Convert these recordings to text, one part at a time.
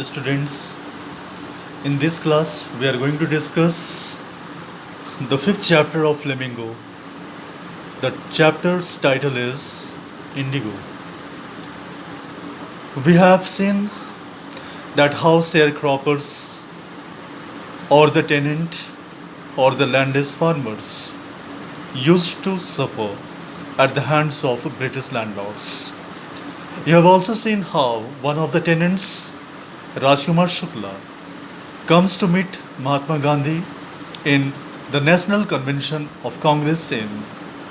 students. In this class, we are going to discuss the fifth chapter of Flamingo. The chapter's title is Indigo. We have seen that how sharecroppers or the tenant or the landless farmers used to suffer at the hands of British landlords. You have also seen how one of the tenants, Rajkumar Shukla, comes to meet Mahatma Gandhi in the National Convention of Congress in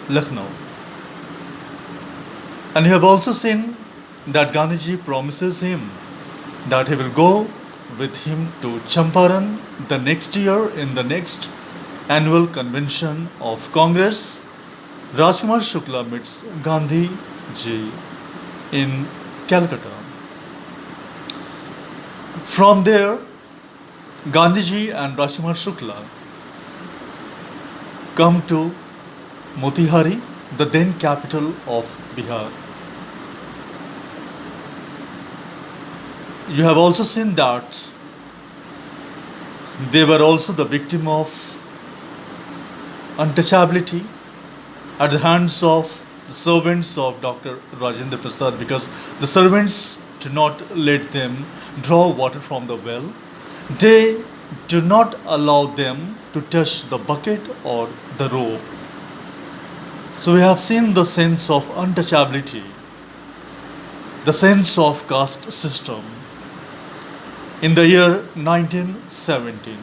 Lucknow. And you have also seen that Gandhiji promises him that he will go with him to Champaran the next year in the next annual convention of Congress. Rajkumar Shukla meets Gandhi ji in Calcutta. From there, Gandhiji and Rajkumar Shukla come to Motihari, the then capital of Bihar. You have also seen that they were also the victim of untouchability at the hands of the servants of Dr. Rajendra Prasad, because the servants do not let them draw water from the well. They do not allow them to touch the bucket or the rope. So we have seen the sense of untouchability, the sense of caste system in the year 1917.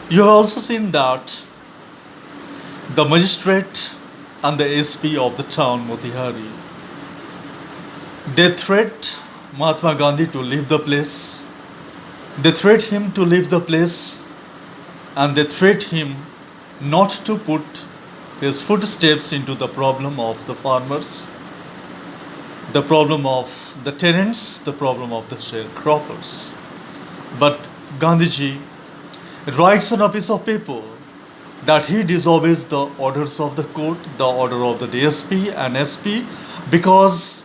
You have also seen that the magistrate and the SP of the town Motihari, they threat Mahatma Gandhi to leave the place. They threat him to leave the place, and they threat him not to put his footsteps into the problem of the farmers, the problem of the tenants, the problem of the sharecroppers. But Gandhiji writes on a piece of paper that he disobeys the orders of the court, the order of the DSP and SP, because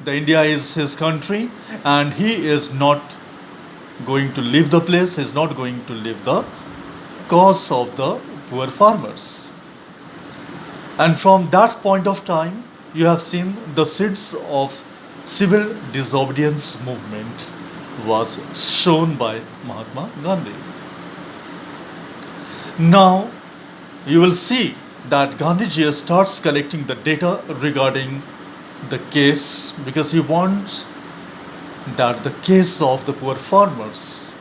the India is his country and he is not going to leave the place, he is not going to leave the cause of the poor farmers. And from that point of time, you have seen the seeds of civil disobedience movement was shown by Mahatma Gandhi. Now, you will see that Gandhiji starts collecting the data regarding the case, because he wants that the case of the poor farmers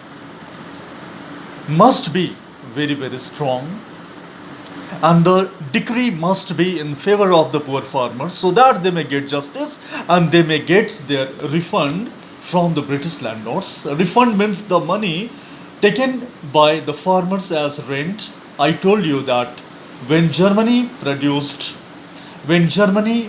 must be very, very strong, and the decree must be in favor of the poor farmers so that they may get justice and they may get their refund from the British landlords. Refund means the money taken by the farmers as rent. I told you that when Germany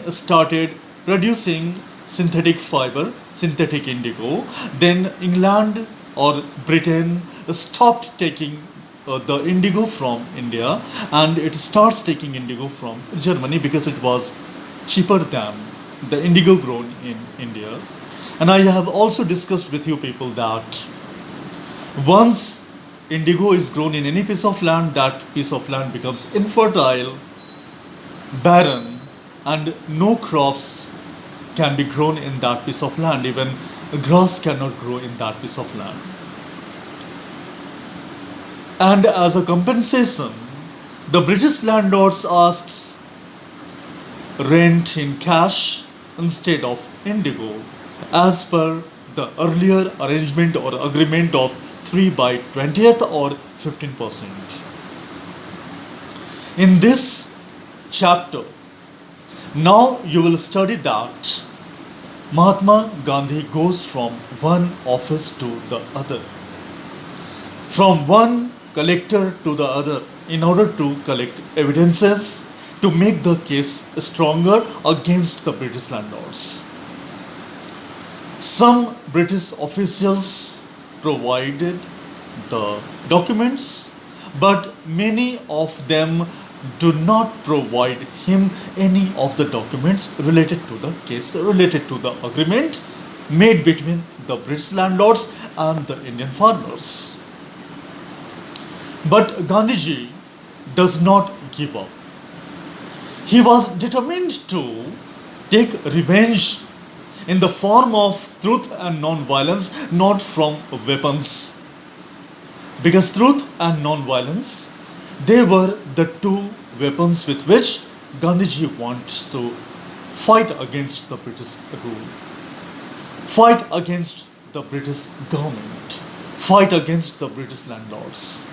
started producing synthetic fiber, synthetic indigo, then England or Britain stopped taking the indigo from India and it starts taking indigo from Germany because it was cheaper than the indigo grown in India. And I have also discussed with you people that once indigo is grown in any piece of land, that piece of land becomes infertile, barren, and no crops can be grown in that piece of land. Even grass cannot grow in that piece of land. And as a compensation, the British landlords asks rent in cash instead of indigo, as per the earlier arrangement or agreement of 3 by 20th or 15%. In this chapter, now you will study that Mahatma Gandhi goes from one office to the other, from one collector to the other, in order to collect evidences to make the case stronger against the British landlords. Some British officials provided the documents, but many of them do not provide him any of the documents related to the case, related to the agreement made between the British landlords and the Indian farmers. But Gandhiji does not give up. He was determined to take revenge in the form of truth and non-violence, not from weapons. Because truth and non-violence, they were the two weapons with which Gandhiji wants to fight against the British rule, fight against the British government, fight against the British landlords.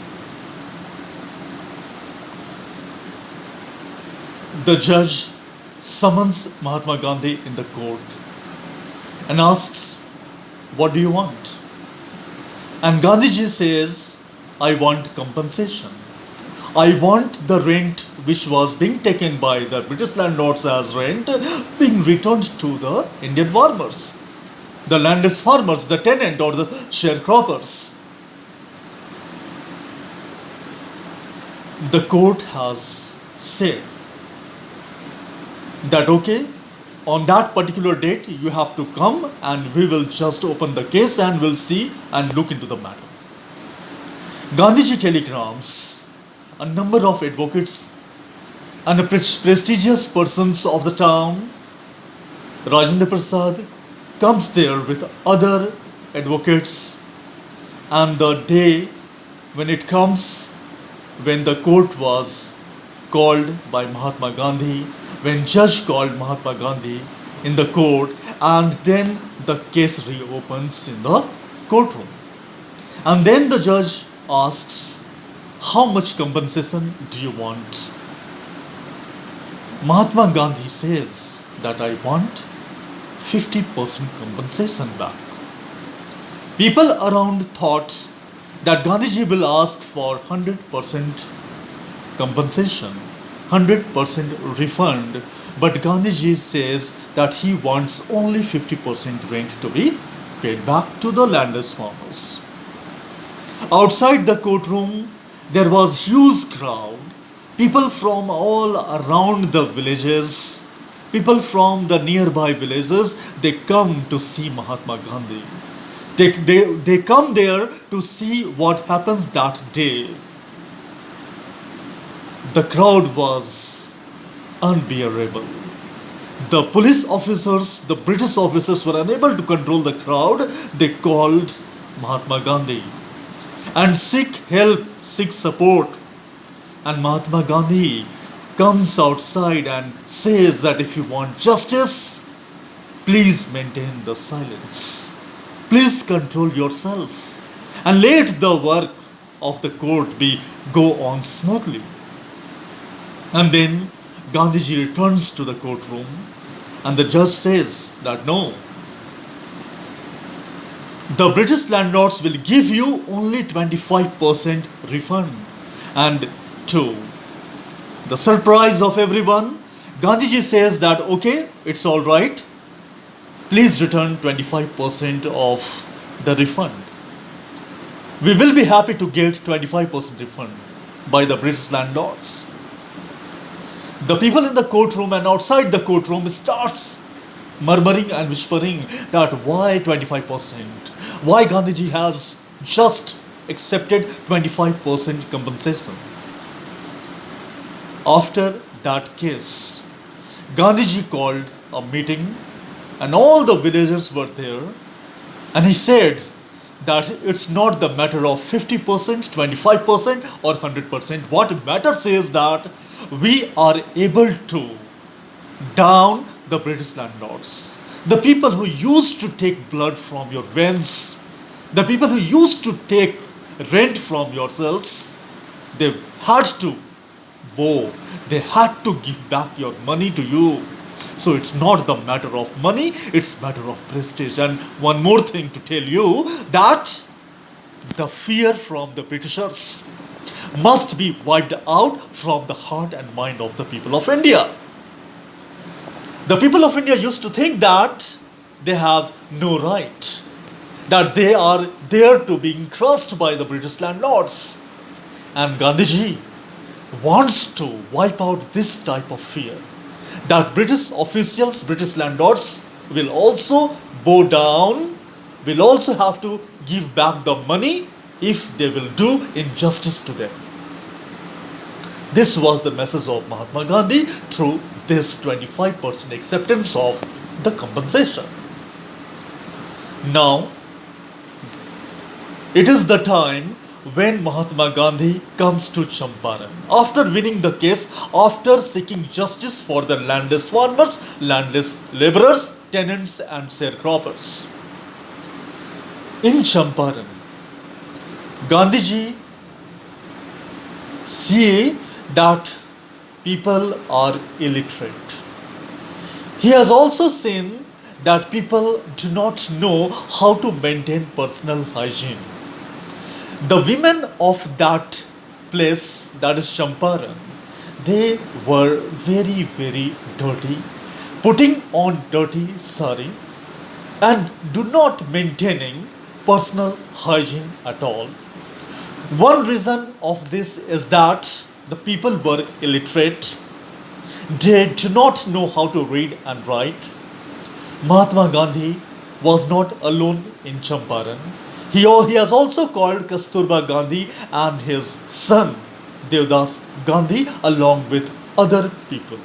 The judge summons Mahatma Gandhi in the court and asks, "What do you want?" And Gandhiji says, "I want compensation. I want the rent which was being taken by the British landlords as rent being returned to the Indian farmers, the landless farmers, the tenant or the sharecroppers." The court has said that okay, on that particular date you have to come and we will just open the case and we'll see and look into the matter. Gandhiji telegrams a number of advocates and prestigious persons of the town. Rajendra Prasad comes there with other advocates, and the day when it comes, when the court was called by Mahatma Gandhi, when judge called Mahatma Gandhi in the court, and then the case reopens in the courtroom. And then the judge asks, "How much compensation do you want?" Mahatma Gandhi says that I want 50% compensation back. People around thought that Gandhiji will ask for 100% compensation, 100% refund, but Gandhiji says that he wants only 50% rent to be paid back to the landless farmers. Outside the courtroom, there was huge crowd. People from all around the villages, people from the nearby villages, they come to see Mahatma Gandhi. They come there to see what happens that day. The crowd was unbearable. The police officers, the British officers were unable to control the crowd. They called Mahatma Gandhi and seek help, seek support. And Mahatma Gandhi comes outside and says that if you want justice, please maintain the silence. Please control yourself and let the work of the court be go on smoothly. And then Gandhiji returns to the courtroom and the judge says that no, the British landlords will give you only 25% refund. And to the surprise of everyone, Gandhiji says that okay, it's all right. Please return 25% of the refund. We will be happy to get 25% refund by the British landlords. The people in the courtroom and outside the courtroom starts murmuring and whispering that why 25%? Why Gandhiji has just accepted 25% compensation? After that case, Gandhiji called a meeting and all the villagers were there, and he said that it's not the matter of 50%, 25% or 100%. What matters is that we are able to down the British landlords. The people who used to take blood from your veins, the people who used to take rent from yourselves, they had to bow, they had to give back your money to you. So it's not the matter of money, it's matter of prestige. And one more thing to tell you, that the fear from the Britishers must be wiped out from the heart and mind of the people of India. The people of India used to think that they have no right, that they are there to being crushed by the British landlords. And Gandhiji wants to wipe out this type of fear, that British officials, British landlords will also bow down, will also have to give back the money if they will do injustice to them. This was the message of Mahatma Gandhi through this 25% acceptance of the compensation. Now, it is the time when Mahatma Gandhi comes to Champaran. After winning the case, after seeking justice for the landless farmers, landless laborers, tenants, and sharecroppers. In Champaran, Gandhiji see that people are illiterate. He has also seen that people do not know how to maintain personal hygiene. The women of that place, that is Champaran, they were very, very dirty, putting on dirty sari and do not maintaining personal hygiene at all. One reason of this is that the people were illiterate. They do not know how to read and write. Mahatma Gandhi was not alone in Champaran. He has also called Kasturba Gandhi and his son Devdas Gandhi along with other people.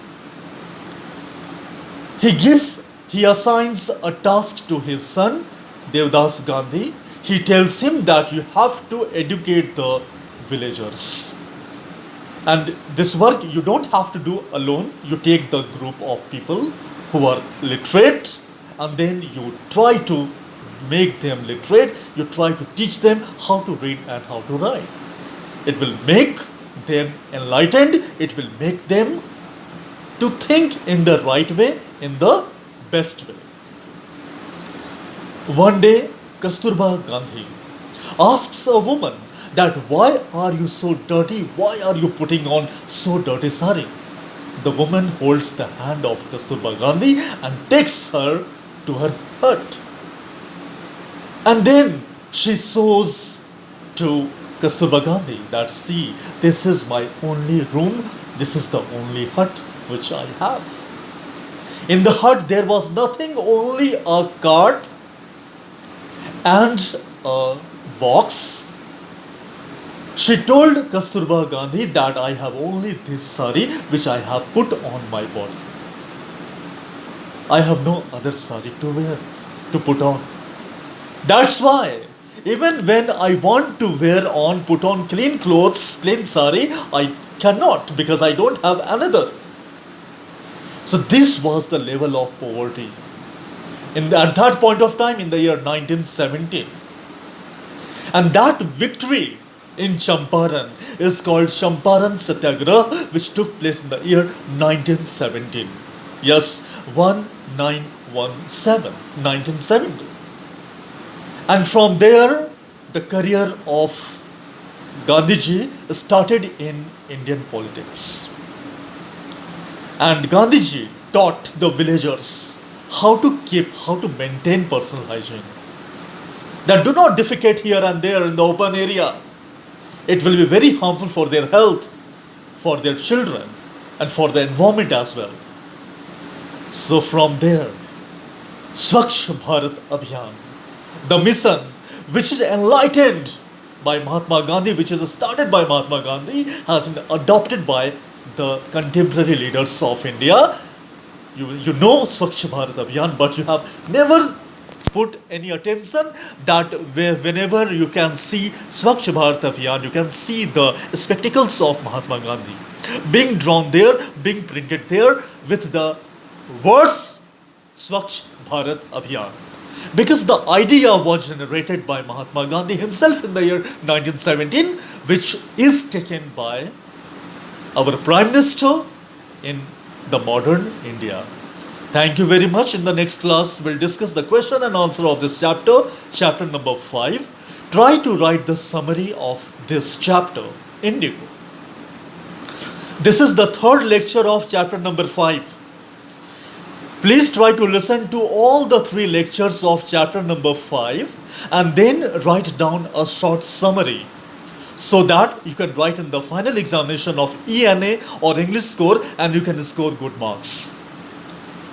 He assigns a task to his son Devdas Gandhi. He tells him that you have to educate the villagers. And this work you don't have to do alone. You take the group of people who are literate and then you try to make them literate. You try to teach them how to read and how to write. It will make them enlightened. It will make them to think in the right way, in the best way. One day, Kasturba Gandhi asks a woman that why are you so dirty? Why are you putting on so dirty sari? The woman holds the hand of Kasturba Gandhi and takes her to her hut. And then she shows to Kasturba Gandhi that see, this is my only room, this is the only hut which I have. In the hut there was nothing, only a cart and a box. She told Kasturba Gandhi that I have only this sari which I have put on my body. I have no other sari to wear, to put on. That's why even when I want to put on clean clothes, clean sari, I cannot because I don't have another. So this was the level of poverty at that point of time in the year 1917. And that victory in Champaran is called Champaran Satyagraha, which took place in the year 1917. Yes, 1917. And from there, the career of Gandhiji started in Indian politics. And Gandhiji taught the villagers how to maintain personal hygiene. That do not defecate here and there in the open area. It will be very harmful for their health, for their children, and for the environment as well. So from there, Swachh Bharat Abhiyan, the mission which is enlightened by Mahatma Gandhi, which is started by Mahatma Gandhi, has been adopted by the contemporary leaders of India. You know Swachh Bharat Abhiyan, but you have never put any attention that whenever you can see Swachh Bharat Abhiyan, you can see the spectacles of Mahatma Gandhi being drawn there, being printed there with the words Swachh Bharat Abhiyan. Because the idea was generated by Mahatma Gandhi himself in the year 1917, which is taken by our Prime Minister in the modern India. Thank you very much. In the next class, we'll discuss the question and answer of this chapter, chapter number 5. Try to write the summary of this chapter, Indigo. This is the third lecture of chapter number 5. Please try to listen to all the 3 lectures of chapter number 5 and then write down a short summary so that you can write in the final examination of ENA or English score and you can score good marks.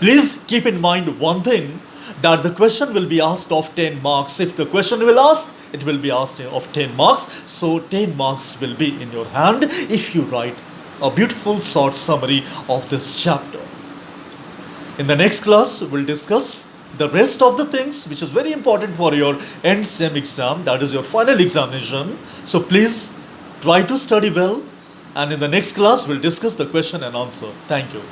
Please keep in mind one thing, that the question will be asked of 10 marks. If the question will ask, it will be asked of 10 marks. So 10 marks will be in your hand if you write a beautiful short summary of this chapter. In the next class, we'll discuss the rest of the things which is very important for your end SEM exam, that is your final examination. So please try to study well, and in the next class, we'll discuss the question and answer. Thank you.